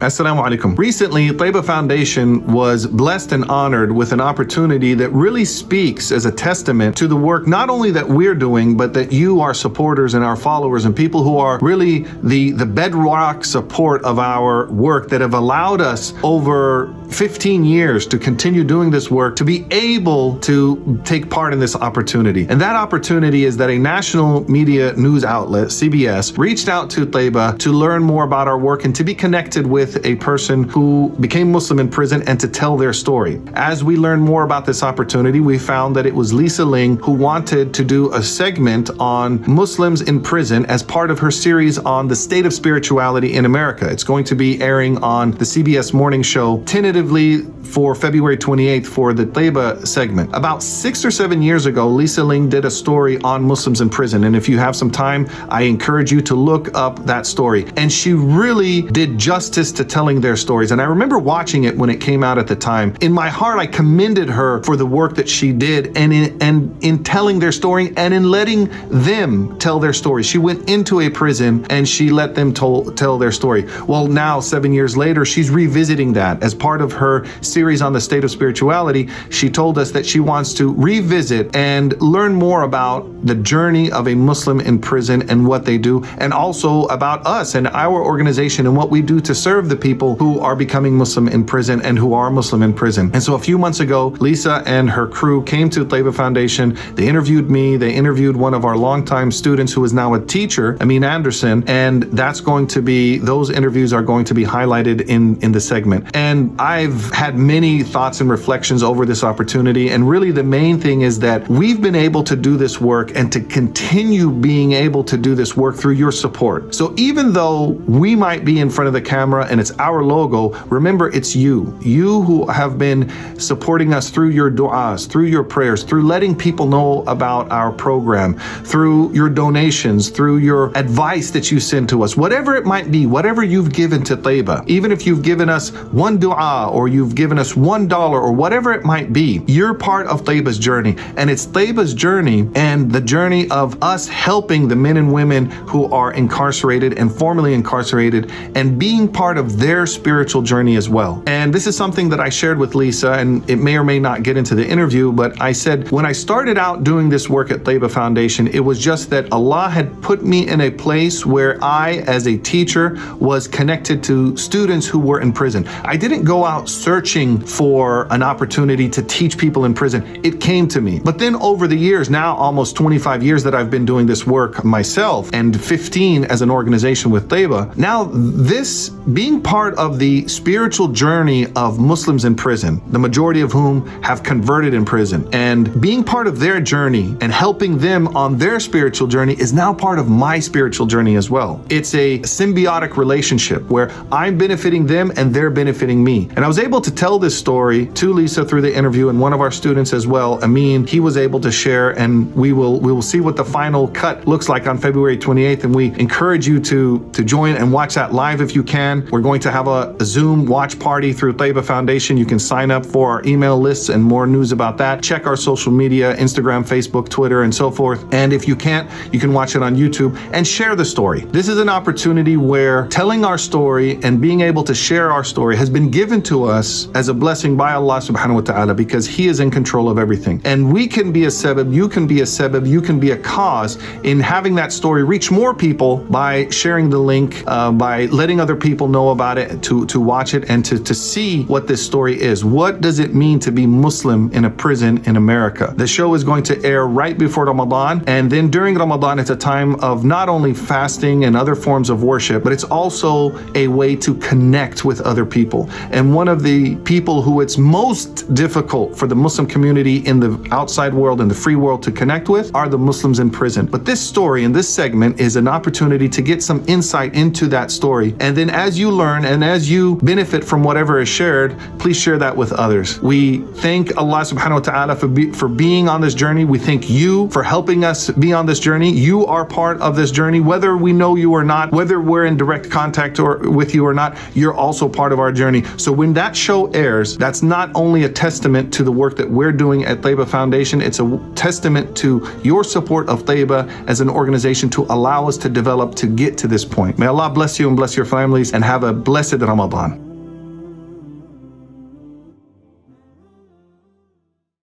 Assalamu alaikum. Recently, Tayba Foundation was blessed and honored with an opportunity that really speaks as a testament to the work not only that we're doing, but that you, our supporters and our followers and people who are really the bedrock support of our work that have allowed us over 15 years to continue doing this work, to be able to take part in this opportunity. And that opportunity is that a national media news outlet, CBS, reached out to Tayba to learn more about our work and to be connected with a person who became Muslim in prison and to tell their story. As we learned more about this opportunity, we found that it was Ling who wanted to do a segment on Muslims in prison as part of her series on the state of spirituality in America. It's going to be airing on the CBS Mornings show, tentatively for February 28th for the Tayba segment. About 6 or 7 years ago, Ling did a story on Muslims in prison. And if you have some time, I encourage you to look up that story. And she really did justice to telling their stories. And I remember watching it when it came out at the time. In my heart, I commended her for the work that she did and in telling their story and in letting them tell their story. She went into a prison and she let them tell their story. Well, now 7 years later, she's revisiting that as part of her series on the state of spirituality. She told us that she wants to revisit and learn more about the journey of a Muslim in prison and what they do, and also about us and our organization and what we do to serve the people who are becoming Muslim in prison and who are Muslim in prison. And so a few months ago, Lisa and her crew came to Tayba Foundation. They interviewed me. They interviewed one of our longtime students who is now a teacher, Amin Anderson, and those interviews are going to be highlighted in the segment. And I've had many thoughts and reflections over this opportunity. And really the main thing is that we've been able to do this work and to continue being able to do this work through your support. So even though we might be in front of the camera and it's our logo, remember it's you who have been supporting us through your du'as, through your prayers, through letting people know about our program, through your donations, through your advice that you send to us, whatever it might be, whatever you've given to Tayba, even if you've given us one du'a or you've given us $1 or whatever it might be, you're part of Tayba's journey. And it's Tayba's journey and the journey of us helping the men and women who are incarcerated and formerly incarcerated and being part of their spiritual journey as well. And this is something that I shared with Lisa, and it may or may not get into the interview, but I said when I started out doing this work at Tayba Foundation, it was just that Allah had put me in a place where I, as a teacher, was connected to students who were in prison. I didn't go out searching for an opportunity to teach people in prison. It came to me. But then over the years, now almost 25 years that I've been doing this work myself and 15 as an organization with Tayba, now this being part of the spiritual journey of Muslims in prison, the majority of whom have converted in prison, and being part of their journey and helping them on their spiritual journey is now part of my spiritual journey as well. It's a symbiotic relationship where I'm benefiting them and they're benefiting me. And I was able to tell this story to Lisa through the interview, and one of our students as well, Amin, he was able to share, and we will see what the final cut looks like on February 28th. And we encourage you to join and watch that live if you can. We're going to have a Zoom watch party through Tayba Foundation. You can sign up for our email lists and more news about that. Check our social media, Instagram, Facebook, Twitter, and so forth. And if you can't, you can watch it on YouTube and share the story. This is an opportunity where telling our story and being able to share our story has been given to us as a blessing by Allah subhanahu wa ta'ala, because He is in control of everything. And we can be a sabab, you can be a sabab, you can be a cause in having that story reach more people by sharing the link, by letting other people know about it, to watch it and to see what this story is. What does it mean to be Muslim in a prison in America? The show is going to air right before Ramadan, and then during Ramadan it's a time of not only fasting and other forms of worship, but it's also a way to connect with other people. And one of the people who it's most difficult for the Muslim community in the outside world and the free world to connect with are the Muslims in prison. But this story in this segment is an opportunity to get some insight into that story. And then as you learn and as you benefit from whatever is shared, please share that with others. We thank Allah subhanahu wa ta'ala for being on this journey. We thank you for helping us be on this journey. You are part of this journey, whether we know you or not, whether we're in direct contact with you or not, you're also part of our journey. So when that show airs, that's not only a testament to the work that we're doing at Tayba Foundation, it's a testament to your support of Tayba as an organization to allow us to develop to get to this point. May Allah bless you and bless your families, and have a blessed Ramadan.